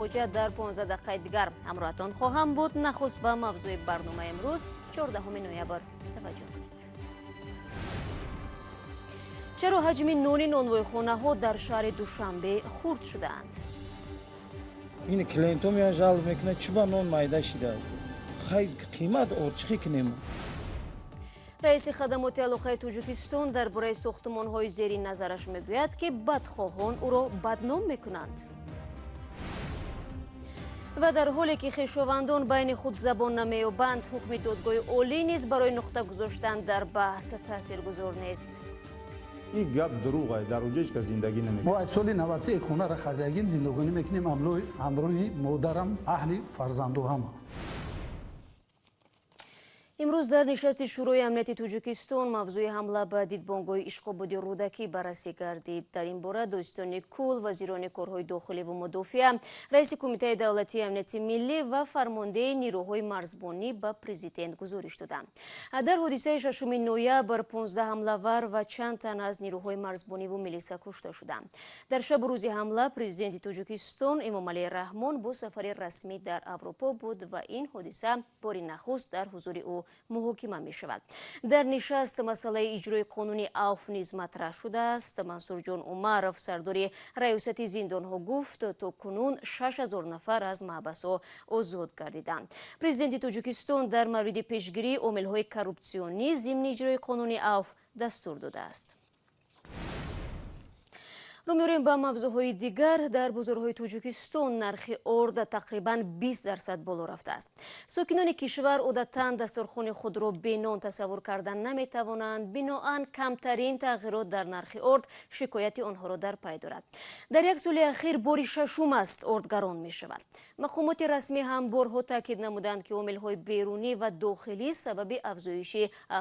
موجه در 15 دقیقه دیگر همراهتان خواهم بود. نخست به موضوع برنامه امروز 14 نوامبر توجه کنید. چرا حجم نون نانوایخانه ها در شهر دوشنبه خرد شدند؟ این کلینتون یا جلب میکنه چی با نون مایده شده خیلی قیمت چی کنیم. رئیس خدمات علاقه تاجیکستان درباره ساختمان‌های زیر نظرش میگوید که بدخواهان او را بدنام میکنند. و در حالی که خویشاوندان بین خود زبان نمی‌یابند، حکم دادگاه عالی نیز برای نقطه گذاشتن در بحث تاثیرگذار نیست. این گپ دروغه، در اوجش که زندگی نمی‌کنیم. ما از سال 93 خونه را خریدیم، زندگانی میکنیم همراه مادرم، اهل فرزندوام. امروز در نشست شورای امنیت تاجیکستان موضوع حمله به دیدبانگاه اشغالات رودکی بررسی گردید. در این باره داستان کل وزیران کارهای داخلی و مدافع، رئیس کمیته دولتی امنیت ملی و فرمانده نیروهای مرزبانی به پرزیدنت گزارش دادند. در حادثه 6 نوامبر 15 حمله‌ور و چند تن از نیروهای مرزبانی و میلیسا کشته شدند. در شب روز حمله پرزیدنت تاجیکستان امامعلی رحمان با سفر رسمی در اروپا بود و این حادثه بار نخست در حضور او محاکمه می شود. در نشست مسئله اجرای قانونی عفو نیز مطرح شده است. منصور جان عمرов سردار ریاست زندان ها گفت تا کنون 6000 نفر از محبس ها آزاد گردیدند. پرزیدنت تاجیکستان در مورد پیشگیری عامل های کروپسیونی ضمن اجرای قانونی عفو دستور داده است. رو می‌ریم به موضوعهای دیگر. در بازارهای تاجیکستان نرخ ارد تقریباً 20% بالا رفته است. ساکنان کشور عادتاً دسترخوان خود را بی نان تصور کردن نمی‌توانند. بنابراین کمترین تغییرات در نرخ ارد شکایت آنها را در پی دارد. در یک سال اخیر بار ششم است ارد گران می‌شود. مقامات رسمی هم بارها تاکید نمودند که عامل‌های بیرونی و داخلی سبب افزایش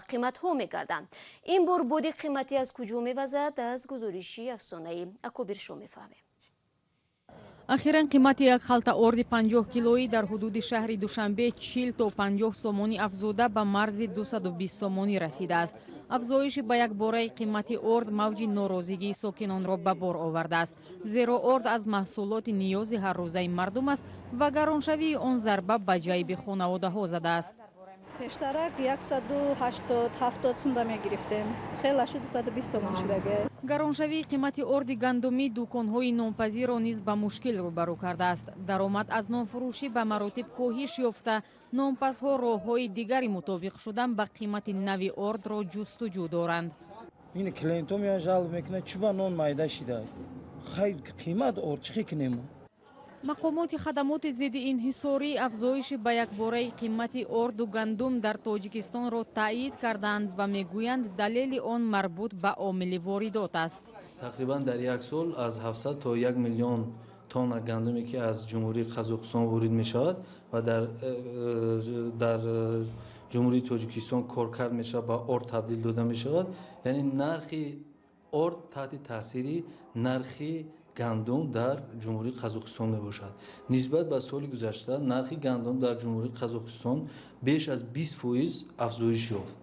قیمت‌ها می‌گردند. این بار بود قیمتی از کجا می‌وزد؟ از گزارش افسانه‌ای اکبر شو می‌فهمیم. اخیراً قیمت یک خلطه ارد 50 کیلویی در حدود شهر دوشنبه 40 تا 50 سومانی افزوده به مرز 220 سومانی رسیده است. افزایش به یک باره قیمت ارد موج ناراضگی ساکنان را به بار آورده است. زیرا ارد از محصولات نیاز هر روزه مردم است و گرانشوی آن ضربه به جیب خانواده‌ها زده است. پیشترک 180-70 سوم میگرفتیم. خیلی شد 220 سوم شده. گرانشوی قیمت ارد گندمی دکان‌های نانپزیر را نیز به مشکل روبرو کرده است. درآمد از نانفروشی به مراتب کاهش یافته، نانپزها راه‌های دیگری مطابق شدن به قیمت نوی ارد را جستجو دارند. این کلینتون یا جلب میکنه چی با نون مایده شده خیلی قیمت چی کنیم. مقامات خدمات ضد انحصاری افزایش به یک باره قیمت ارد و گندم در تاجیکستان را تایید کردند و میگویند دلیل آن مربوط به عامل واردات است. تقریبا در یک سال از 700 تا 1 میلیون تن گندمی که از جمهوری قزاقستان وارد می شود و در جمهوری تاجیکستان کار کرد می شود به ارد تبدیل داده می شود. یعنی نرخ ارد تحت تاثیر نرخ گندم در جمهوری قزاقستان می باشد. نسبت به سال گذشته نرخ گندم در جمهوری قزاقستان بیش از 20% افزایش یافت.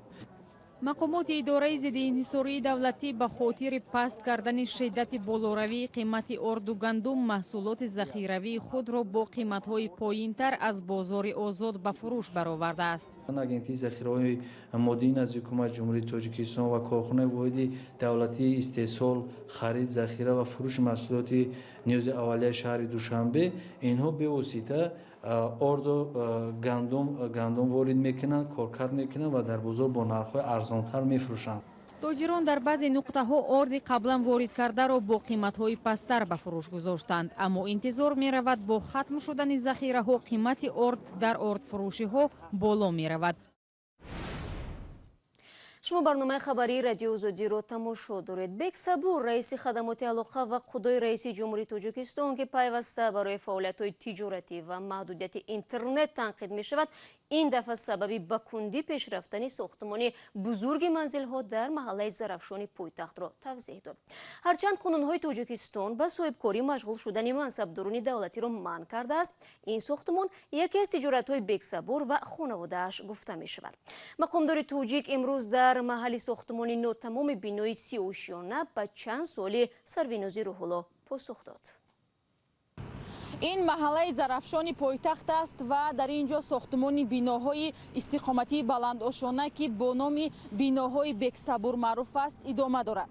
مقامات اداره ضد انحصاری دولتی به خاطر پست کردن شدت بالاروی قیمت ارد و گندم محصولات ذخیروی خود را با قیمت‌های پایین‌تر از بازار آزاد به فروش برآورده است. اگنتی ذخیره‌های مادین از حکومت جمهوری تاجیکستان و کارخانه واحد دولتی استحصال، خرید، ذخیره و فروش محصولات نیاز اولیه شهر دوشنبه اینها به واسطه ارد و گندم وارد میکنند، کارکرد میکنند و در بازار با نرخ‌های ارزانتر میفروشند. تاجران در بعضی نقطه‌ها ارد قبلا وارد کرده را با قیمت‌های پست‌تر به فروش گذاشتند، اما انتظار می‌رود با ختم شدن ذخیره‌ها قیمت ارد در ارد فروشی‌ها بالا می‌رود. شما برنامه خبری رادیو آزادی را تماشا دارید. بک صبور رئیس خدمات علاقه و خدای رئیس جمهوری تاجیکستان که پیوسته برای فعالیت‌های تجارتی و محدودیت اینترنت تنقید می‌شود، این دفعه سببی به کندی پیش رفتن ساختمان بزرگ منزل‌ها در محله زرافشان پایتخت را توضیح داد. هرچند قانون‌های تاجیکستان به صاحبکاری مشغول شدن منصبداران دولتی را منع کرده است، این ساختمان یکی از تجارت‌های بک صبور و خانواده‌اش گفته می‌شود. مقامدار تاجیک امروز در محل ساختمان نو تمام بینای 30 آشیانه به چند سال سروینازی روح الله پاسخ داد. این محله زرافشانی پایتخت است و در اینجا ساختمان بیناهای استقامتی بلندآشانه که با نام بیناهای بکصبور معروف است ادامه دارد.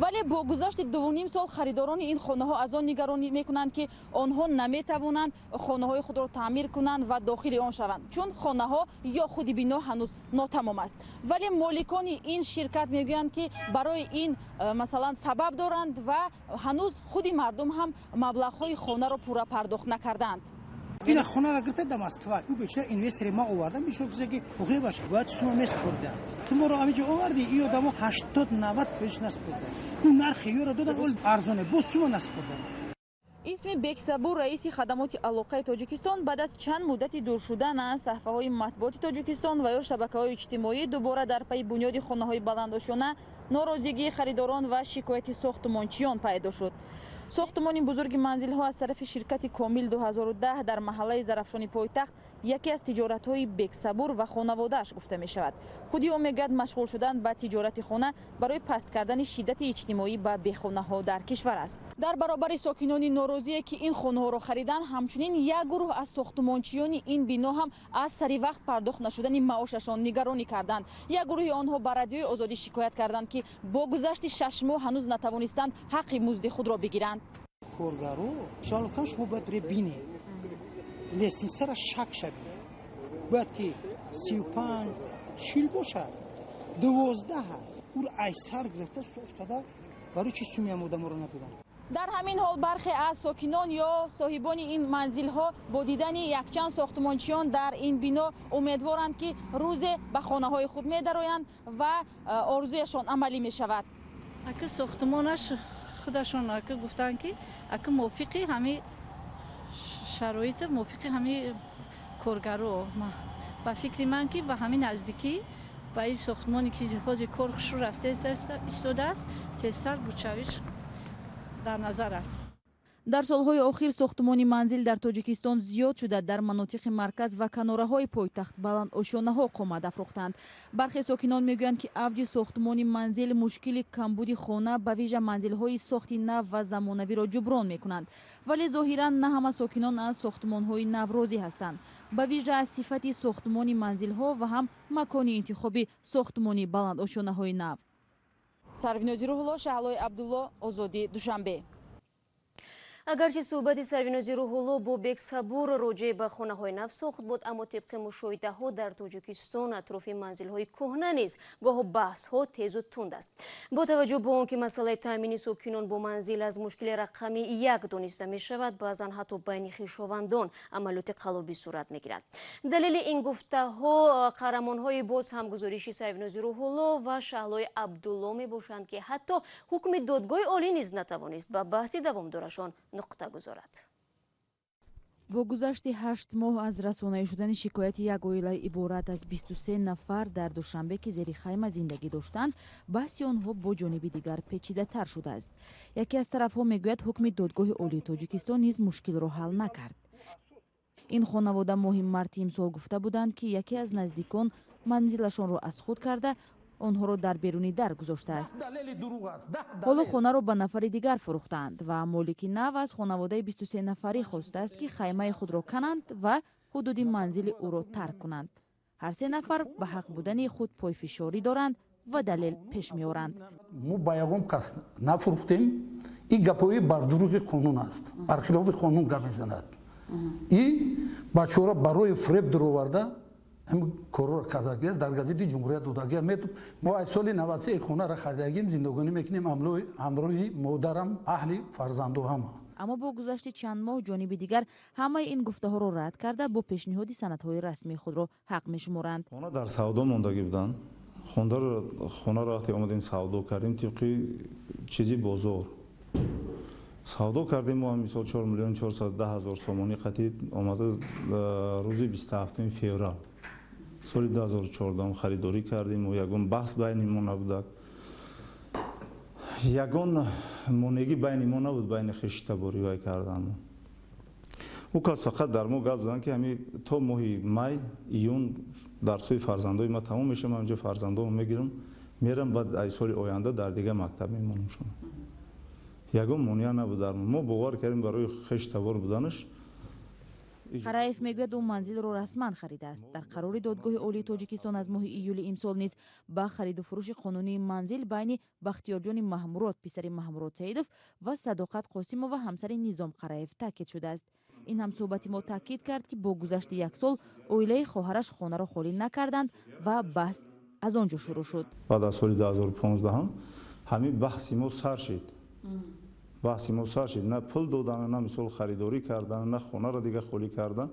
ولی با گذشت 2.5 سال خریداران این خانه ها از آن نگرانی میکنند که آنها نمیتوانند خانه های خود را تعمیر کنند و داخل آن شوند، چون خانه ها یا خود بنا هنوز ناتمام است. ولی مالکان این شرکت میگویند که برای این مثلا سبب دارند و هنوز خود مردم هم مبلغ های خانه را پورا پرداخت نکردند. این خونه را گرفته در مسکو او بیشتر اینوستر ما آوردن بیشتر چیزی که خوبه باشه باید سوم میسپرده تو ما رو همینجا آوردی این آدمو 80 90 فیش نسپرده اون نرخ یورو دادن اول ارزانه بو سوم نسپرده. اسم بکصبور رئیس خدمات علاقه تاجیکستان بعد از چند مدت دور شدن از صفحه‌های مطبوعات تاجیکستان و یا شبکه‌های اجتماعی دوباره در پی بنیاد خانه‌های بلندآشانه ناراضگی خریداران و شکایت ساختمانچیان پیدا شد. ساختمان بزرگ منزل‌ها از طرف شرکت کامل 2010 در محله زرافشانی پایتخت یکی از تجارت‌های بکصبور و خانواده‌اش گفته می‌شود. خودی او میگوید مشغول شدن به تجارت خانه برای پست کردن شدت اجتماعی به بیخانه‌ها در کشور است. در برابر ساکنان ناراضی که این خانه‌ها را خریدن، همچنین یک گروه از ساختمانچیان این بنا هم از سری وقت پرداخت نشدن معاششان نگرانی کردند. یک گروه آنها به رادیوی آزادی شکایت کردند که با گذشت 6 ماه هنوز نتوانستند حق مزد خود را بگیرند. خورگارو شالکاش خوب باید بینی لیستی سر شک شد باید که 35 شیل باشه 12 اون ایسر گرفته صوف کده برای چی سومی هم آدم رو ندادن. در همین حال برخی از ساکنان یا صاحبان این منزل ها با دیدن یک چند ساختمانچیان در این بنا امیدوارند که روز به خانه های خود می درآیند و آرزویشان عملی می شود. اگه ساختمانش خودشون اگه گفتن که اگه موافقی همه شرایط موافقی همه کارگرو با فکر من که به همین نزدیکی با این ساختمانی که جهاز کارش رو رفته ایستاده است تستر بوچویش در نظر است. در سالهای اخیر ساختمان منزل در تاجیکستان زیاد شده در مناطق مرکز و کناره‌های پایتخت بلندآشانه‌ها قامت افروختند. برخی ساکنان میگویند که اوج ساختمان منزل مشکل کمبود خانه به ویژه منزل‌های ساختی نو و زمانوی را جبران میکنند. ولی ظاهراً نه همه ساکنان از ساختمان‌های نو راضی هستند. به ویژه از صفت ساختمان منزل‌ها و هم مکان انتخابی ساختمان بلندآشانه‌های نو. سرویناز روح‌الله، شهلای عبدالله، آزادی، دوشنبه. اگرچه صحبت سرویناز روح‌الله با بکصبور راجع به خانه‌های نو ساخت بود، اما طبق مشاهده‌ها در تاجیکستان اطراف منزل‌های کهنه نیز گاه بحث‌ها تیز و تند است. با توجه به آنکه مسئله تامین ساکنان با منزل از مشکل رقمی 1 دانسته می‌شود، بعضاً حتی بین خویشاوندان عملیات قلابی صورت می‌گیرد. دلیل این گفته‌ها قهرمان‌های باز هم گزارش سرویناز روح‌الله و شهلای عبدالله میباشند که حتی حکم دادگاه عالی نیز نتوانست به بحث دوامدارشان نقطه گذارد. با گذشت 8 ماه از رسانه‌ای شدن شکایت یک عائله عبارت از 23 نفر در دوشنبه که زیر خیمه زندگی داشتند، بحث آنها با جانب دیگر پیچیده تر شده است. یکی از طرف‌ها میگوید حکم دادگاه عالی تاجیکستان نیز مشکل را حل نکرد. این خانواده ماه مارت امسال گفته بودند که یکی از نزدیکان منزلشان را از خود کرده آنها را در بیرونی در گذاشته است. حالا خانه را به نفر دیگر فروختند و مالک نو از خانواده 23 نفری خواسته است که خیمه خود را کنند و حدود منزل او را ترک کنند. هر 3 نفر به حق بودن خود پای فشاری دارند و دلیل پیش می آورند. ما با یگام کس نفروختیم. این گپای بر دروغ قانون است. برخلاف قانون گپ میزند. این بچه‌ها را برای فریب درآورده هم کارو کردگی است. در گازیت جمهوریت دادگی میتون ما از سال 93 خونه را خریدیم، زندگانی میکنیم همراه مادرم، اهل فرزندوام. اما با گذشت چند ماه جانب دیگر همه این گفته ها را رد کرده با پیشنهاد سندهای رسمی خود را حق میشمارند. خانه در سودا موندگی بودن. خانه را وقتی اومدیم سودا کردیم طبق چیزی بازار سودا کردیم. ما مثلا 4,410,000 سومانی قطعی اومده روز 27 فوریه سال 2014 خریداری کردیم و یگان بحث بین ما نبود. یگان مونگی بین ما نبود، بین خویش تباری وای کردن. او کس فقط در ما گپ زدن که همین تا ماه می ایون درسای فرزندای ما تمام میشه، من اونجا فرزندامو میگیرم میرم بعد ای سال آینده در دیگه مکتب میمونم. شما ягон монеа набуд дар мо бовар кардем барои хештавор буданаш. қараев мегӯяд ӯ манзилро расман харидааст. дар қарори додгоҳи олии тоҷикистон аз моҳи июли имсол низ ба хариду фурӯши қонунии манзил байни бахтиёрҷони маҳмурод писари маҳмурод саидов ва садоқат қосимова ҳамсари низом қараев таъкид шудааст. ин ҳамсӯҳбати мо таъкид кард ки бо гузашти як сол оилаи хоҳараш хонаро холӣ накарданд ва баҳс аз он ҷо шурӯъ шуд. баъд аз соли 2015 ҳамин баҳси мо сар шид. баҳси мо сар шид, на пул додан, на мисол харидорӣ кардан, на хонаро дига холӣ кардан.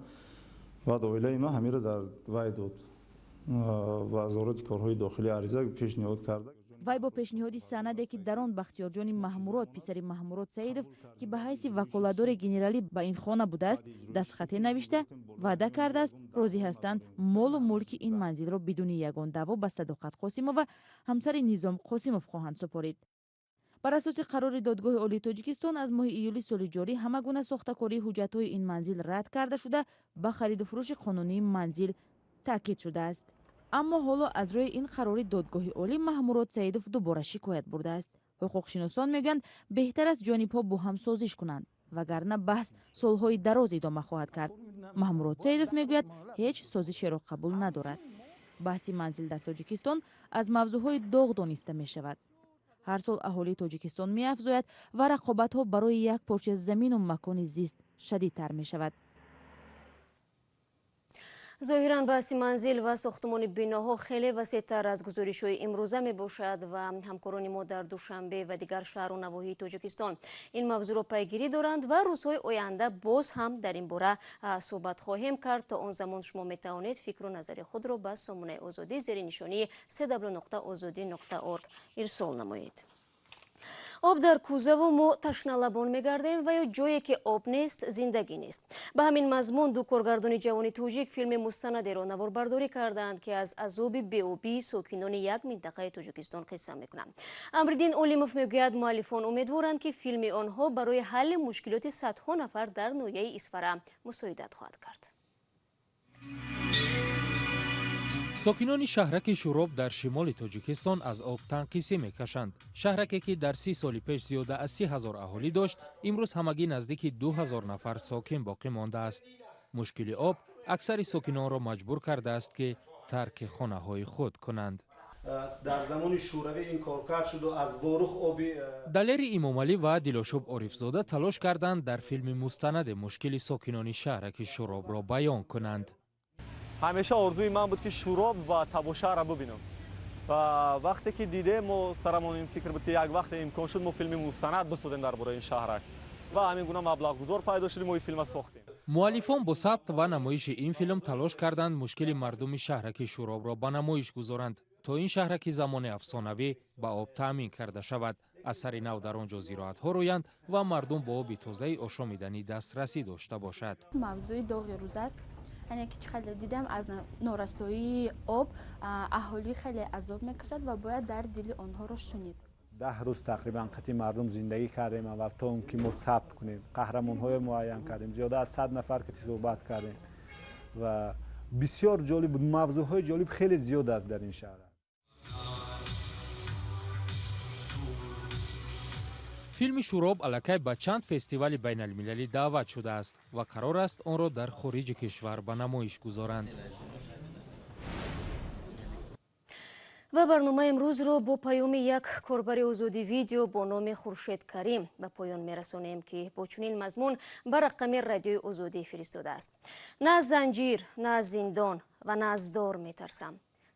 баъд оилаи ма ҳамиро дар вай дод. вазорати корҳои дохилӣ ариза пешниҳод карда. вай бо пешниҳоди санаде ки дар он бахтиёрҷони маҳмурод писари маҳмурод саидов ки ба ҳайси ваколатдори генералӣ ба ин хона будааст дастхате навишта ваъда кардааст розӣ ҳастанд молу мулки ин манзилро бидуни ягон даъво ба Садоқат Қосимова ҳамсари Низом Қосимов хоҳанд супорид. бар асоси қарори додгоҳи олии Тоҷикистон аз моҳи июли соли ҷорӣ ҳама гуна сохтакории ҳуҷҷатҳои ин манзил рад карда шуда ба хариду фурӯши қонунии манзил таъкид шудааст. аммо ҳоло аз рӯи ин қарори додгоҳи олӣ Маҳмурод Саидов дубора шикоят бурдааст. ҳуқуқшиносон мегӯянд беҳтар аст ҷонибҳо бо ҳам созиш кунанд, вагарна баҳс солҳои дароз идома хоҳад кард. Маҳмурод Саидов мегӯяд ҳеҷ созишеро қабул надорад. баҳси манзил дар Тоҷикистон аз мавзӯъҳои доғ дониста мешавад. ҳар сол аҳолии Тоҷикистон меафзояд ва рақобатҳо барои як порча замину макони зист шадидтар мешавад. зоҳиран баҳси манзил ва сохтмони биноҳо хеле васеътар аз гузоришҳои имрӯза мебошад ва ҳамкорони мо дар Душанбе ва дигар шаҳру навоҳии Тоҷикистон ин мавзӯъро пайгирӣ доранд ва рӯзҳои оянда боз ҳам дар ин бора суҳбат хоҳем кард. То он замон шумо метавонед фикру назари худро ба сомонаи озодӣ зери нишонии www.ozodi.org ирсол намоед. об дар кӯзаву мо ташналабон мегардем ва ё ҷое ки об нест зиндагӣ нест. ба ҳамин мазмун ду коргардони ҷавони тоҷик филми мустанадеро наворбардорӣ карданд ки аз азоби беобии сокинони як минтақаи Тоҷикистон қисса мекунанд. Амриддин Олимов мегӯяд муаллифон умедворанд ки филми онҳо барои ҳалли мушкилоти садҳо нафар дар ноҳияи Исфара мусоидат хоҳад кард. сокинони шаҳраки Шуроб дар шимоли Тоҷикистон аз об танқисӣ мекашанд. шаҳраке ки дар 30 соли пеш зиёда аз 30 000 аҳолӣ дошт, имрӯз ҳамагӣ наздики 2000 нафар сокин боқӣ мондааст. мушкили об аксари сокинонро маҷбур кардааст ки тарки хонаҳои худ кунанд. дар замони шӯравӣ ин кор кард шуд аз ворух оби далери Имомалӣ ва Дилошуб Орифзода талош карданд дар филми мустанаде мушкили сокинони шаҳраки Шуробро баён кунанд. ҳамеша орзуи ман буд ки Шуроб ва Табошаҳро бубинам. ва вақте ки дидем мо сарамон ин фикр буд ки як вақте имкон шуд мо филми мустанад бисозем дар бораи ин шаҳрак. ва ҳамин гуна маблағгузор пайдо шудем мо ин филмро сохтем. муаллифон бо сабт ва намоиши ин филм талош карданд мушкили мардуми шаҳраки Шуробро ба намоиш гузоранд, то ин шаҳраки замони афсонавӣ ба об таъмин карда шавад. асари нав дар он ҷо зироатҳо роянд ва мардум ба оби тозаи ошомиданӣ дастрасӣ дошта бошад. мавзӯи доғи рӯз аст. яъне ки хеле дидам аз норасоии об аҳолӣ хеле азоб мекашад ва бояд дар дили онҳоро шунид. 10 рӯз тақрибан қати мардум зиндагӣ кардем ва то он ки мо сабт кунем қаҳрамонҳои муайян кардем, зиёда аз 100 нафар ки суҳбат кардем ва бисёр ҷолиб буд. мавзӯъҳои ҷолиб хеле зиёд аст дар ин шаҳр. филми Шуроб аллакай ба чанд фестивали байналмилалӣ даъват шудааст ва қарор аст онро дар хориҷи кишвар ба намоиш гузоранд. ва барномаи имрӯзро бо паёми як корбари озоди видео бо номи Хуршед Карим ба поён мерасонем, ки бо чунин мазмун ба рақами радиои озодӣ фиристодааст. на аз занҷир, на аз зиндон ва на аз дор метарсам.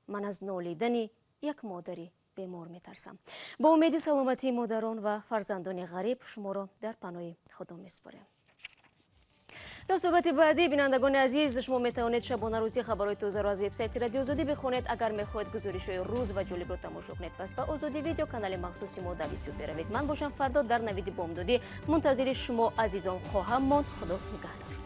ман аз нолидани як модари бемор метарсам. با امید سلامتی مادران و فرزندان غریب شما را در پناه خدا میسپاریم. تا صحبت بعدی بینندگان عزیز، شما میتوانید شبانه روزی خبرهای تازه را از وبسایت رادیو آزادی بخونید. اگر میخواهید گزارش‌های روز و جالب را تماشا کنید، پس به آزادی ویدیو کانال مخصوصی ما در یوتیوب بروید. من باشم فردا در نوید بامدادی منتظر شما عزیزان خواهم ماند. خدا نگهدار.